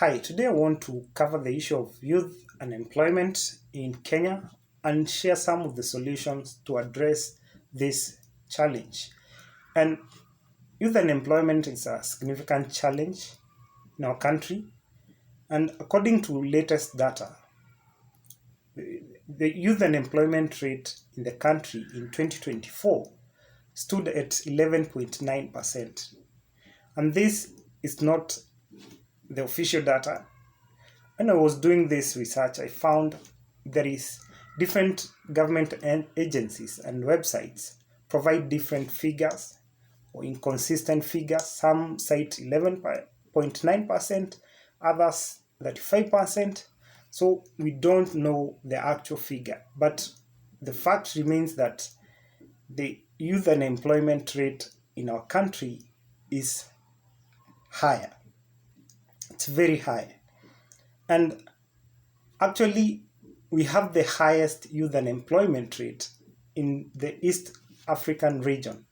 Hi, today I want to cover the issue of youth unemployment in Kenya and share some of the solutions to address this challenge. And youth unemployment is a significant challenge in our country. And according to latest data, the youth unemployment rate in the country in 2024 stood at 11.9%. And this is not the official data. When I was doing this research, I found there is different government agencies and websites provide different figures or inconsistent figures. Some cite 11.9%, others 35%. So we don't know the actual figure. But the fact remains that the youth unemployment rate in our country is higher. It's very high. And actually, we have the highest youth unemployment rate in the East African region.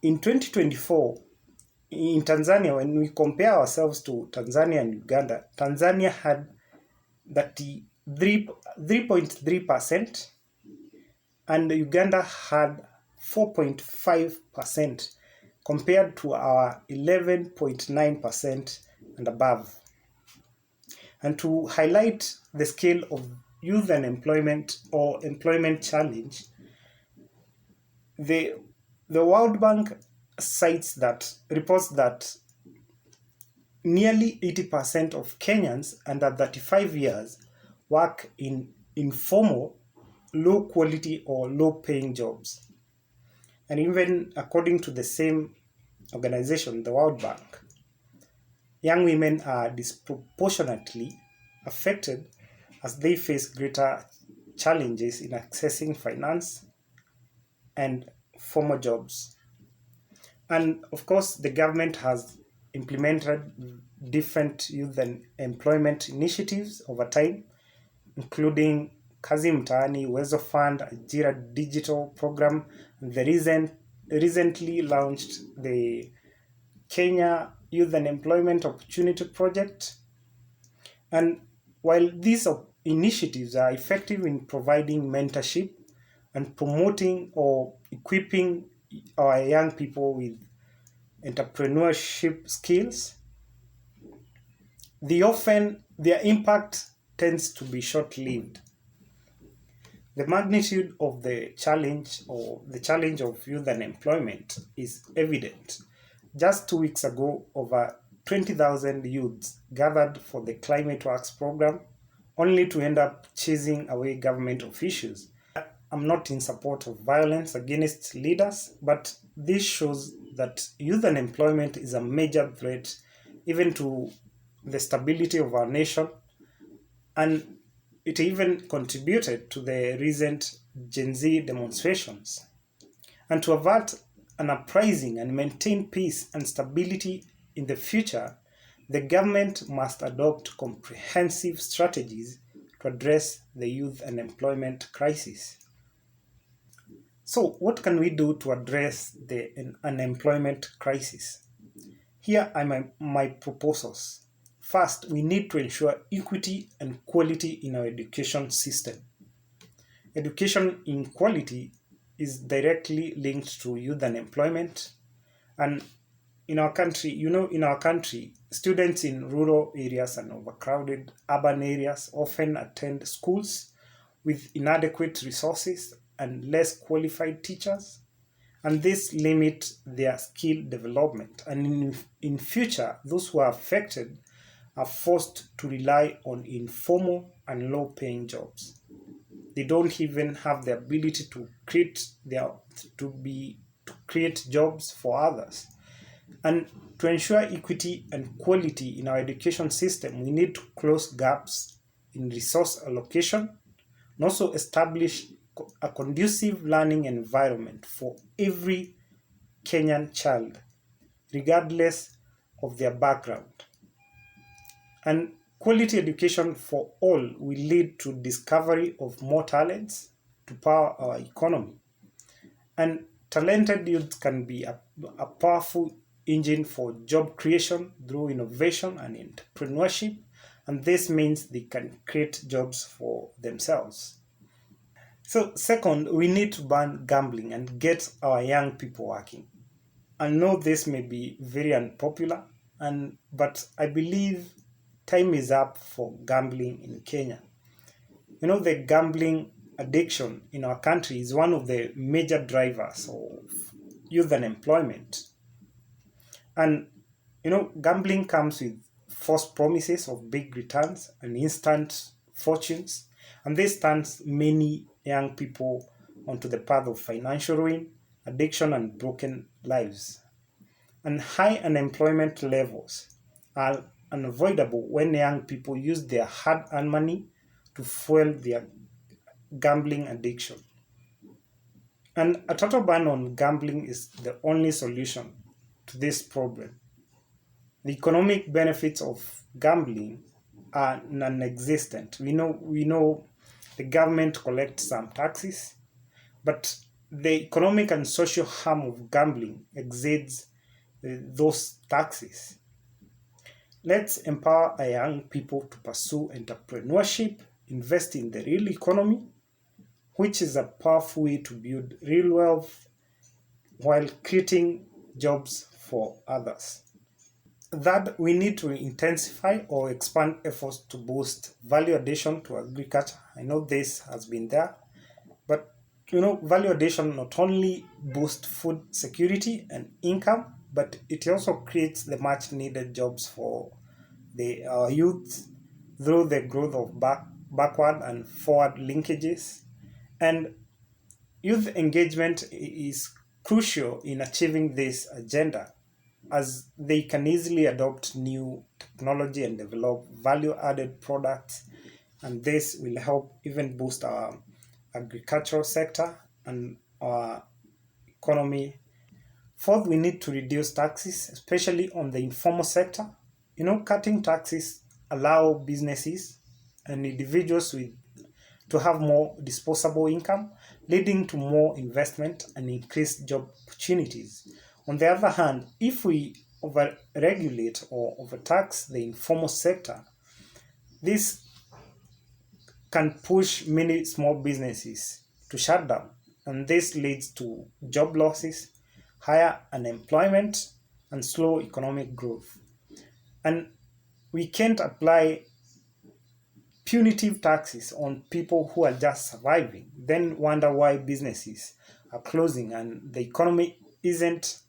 In 2024, in Tanzania, when we compare ourselves to Tanzania and Uganda, Tanzania had 3.3% and Uganda had 4.5% compared to our 11.9% and above. And to highlight the scale of youth unemployment or employment challenge, the World Bank reports that nearly 80% of Kenyans under 35 years work in informal, low quality or low paying jobs. And even according to the same organization, the World Bank, young women are disproportionately affected as they face greater challenges in accessing finance and formal jobs. And of course, the government has implemented different youth and employment initiatives over time, including Kazi Mtaani, Uwezo Fund, Ajira Digital Program, and the recently launched the Kenya Youth and Employment Opportunity Project. And while these initiatives are effective in providing mentorship and promoting or equipping our young people with entrepreneurship skills, their impact tends to be short-lived. The magnitude of the challenge or the challenge of youth unemployment is evident. Just 2 weeks ago, over 20,000 youths gathered for the Climate Works program, only to end up chasing away government officials. I'm not in support of violence against leaders, but this shows that youth unemployment is a major threat even to the stability of our nation, and it even contributed to the recent Gen Z demonstrations. And to avert an uprising and maintain peace and stability in the future, the government must adopt comprehensive strategies to address the youth unemployment crisis. So, what can we do to address the unemployment crisis? Here are my proposals. First, we need to ensure equity and quality in our education system. Education inequality is directly linked to youth unemployment. And in our country, students in rural areas and overcrowded urban areas often attend schools with inadequate resources and less qualified teachers, and this limits their skill development. And in future, those who are affected are forced to rely on informal and low-paying jobs. They don't even have the ability to create jobs for others. And to ensure equity and quality in our education system, we need to close gaps in resource allocation and also establish a conducive learning environment for every Kenyan child, regardless of their background. And quality education for all will lead to discovery of more talents to power our economy. And talented youth can be a powerful engine for job creation through innovation and entrepreneurship, and this means they can create jobs for themselves. So, second, we need to ban gambling and get our young people working. I know this may be very unpopular, but I believe time is up for gambling in Kenya. The gambling addiction in our country is one of the major drivers of youth unemployment. And gambling comes with false promises of big returns and instant fortunes, and this turns many young people onto the path of financial ruin, addiction, and broken lives. And high unemployment levels are unavoidable when young people use their hard earned money to fuel their gambling addiction. And a total ban on gambling is the only solution to this problem. The economic benefits of gambling are non-existent. We know the government collects some taxes, but the economic and social harm of gambling exceeds those taxes. Let's empower our young people to pursue entrepreneurship, invest in the real economy, which is a powerful way to build real wealth while creating jobs for others. That we need to intensify or expand efforts to boost value addition to agriculture. I know this has been there, but value addition not only boosts food security and income, but it also creates the much needed jobs for the youth through the growth of backward and forward linkages. And youth engagement is crucial in achieving this agenda, as they can easily adopt new technology and develop value added products, and this will help even boost our agricultural sector and our economy. Fourth, we need to reduce taxes, especially on the informal sector. Cutting taxes allow businesses and individuals to have more disposable income, leading to more investment and increased job opportunities. On the other hand, if we overregulate or overtax the informal sector, this can push many small businesses to shut down, and this leads to job losses, higher unemployment, and slow economic growth. And we can't apply punitive taxes on people who are just surviving, then wonder why businesses are closing and the economy isn't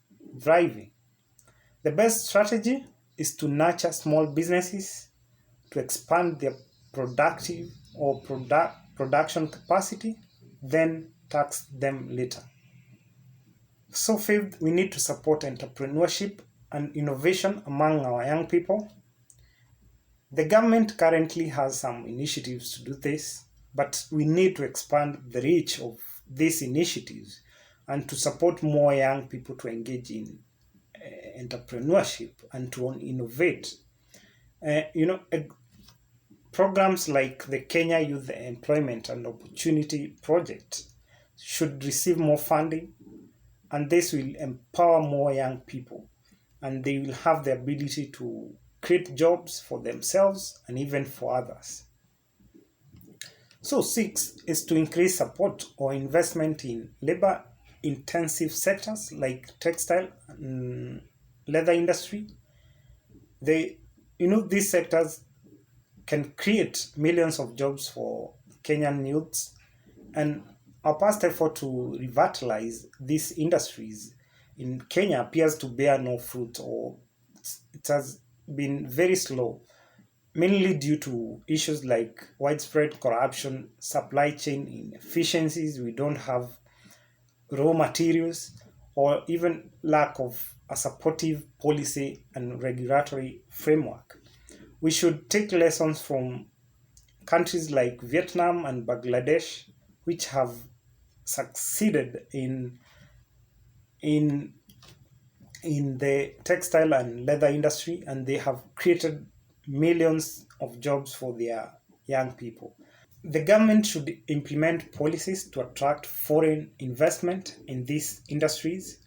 thriving. The best strategy is to nurture small businesses, to expand their productive or production capacity, then tax them later. So, fifth, we need to support entrepreneurship and innovation among our young people. The government currently has some initiatives to do this, but we need to expand the reach of these initiatives and to support more young people to engage in entrepreneurship and to innovate. Uh, you know, uh, Programs like the Kenya Youth Employment and Opportunity Project should receive more funding, and this will empower more young people, and they will have the ability to create jobs for themselves and even for others. So, six is to increase support or investment in labor intensive sectors like textile and leather industry. These sectors can create millions of jobs for Kenyan youths, and our past effort to revitalize these industries in Kenya appears to bear no fruit, or it has been very slow, mainly due to issues like widespread corruption, supply chain inefficiencies, we don't have raw materials, or even lack of a supportive policy and regulatory framework. We should take lessons from countries like Vietnam and Bangladesh, which have succeeded in in the textile and leather industry, and they have created millions of jobs for their young people. The government should implement policies to attract foreign investment in these industries,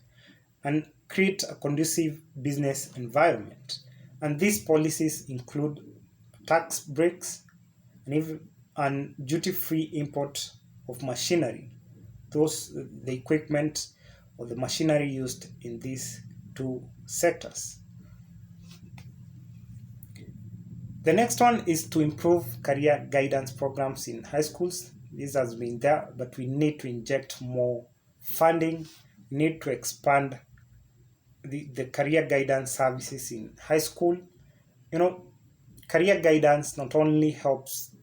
and create a conducive business environment. And these policies include tax breaks and duty-free import of machinery, the equipment or the machinery used in these two sectors. The next one is to improve career guidance programs in high schools. This has been there, but we need to inject more funding. We need to expand the career guidance services in high school. You know, career guidance not only helps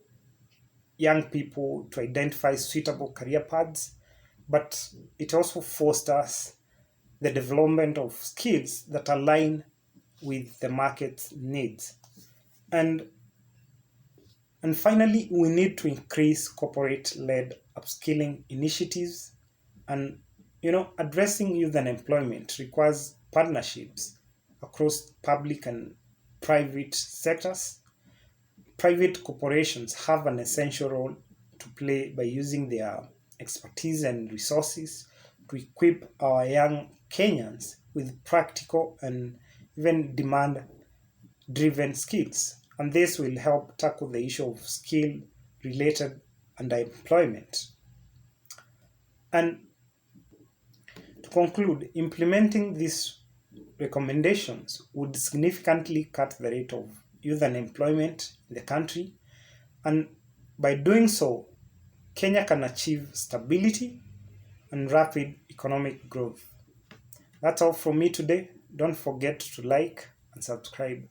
young people to identify suitable career paths, but it also fosters the development of skills that align with the market's needs. And and finally, we need to increase corporate-led upskilling initiatives. And addressing youth unemployment requires partnerships across public and private sectors. Private corporations have an essential role to play by using their expertise and resources to equip our young Kenyans with practical and even demand driven skills. And this will help tackle the issue of skill related underemployment. And to conclude, implementing these recommendations would significantly cut the rate of youth unemployment in the country. And by doing so, Kenya can achieve stability and rapid economic growth. That's all from me today. Don't forget to like and subscribe.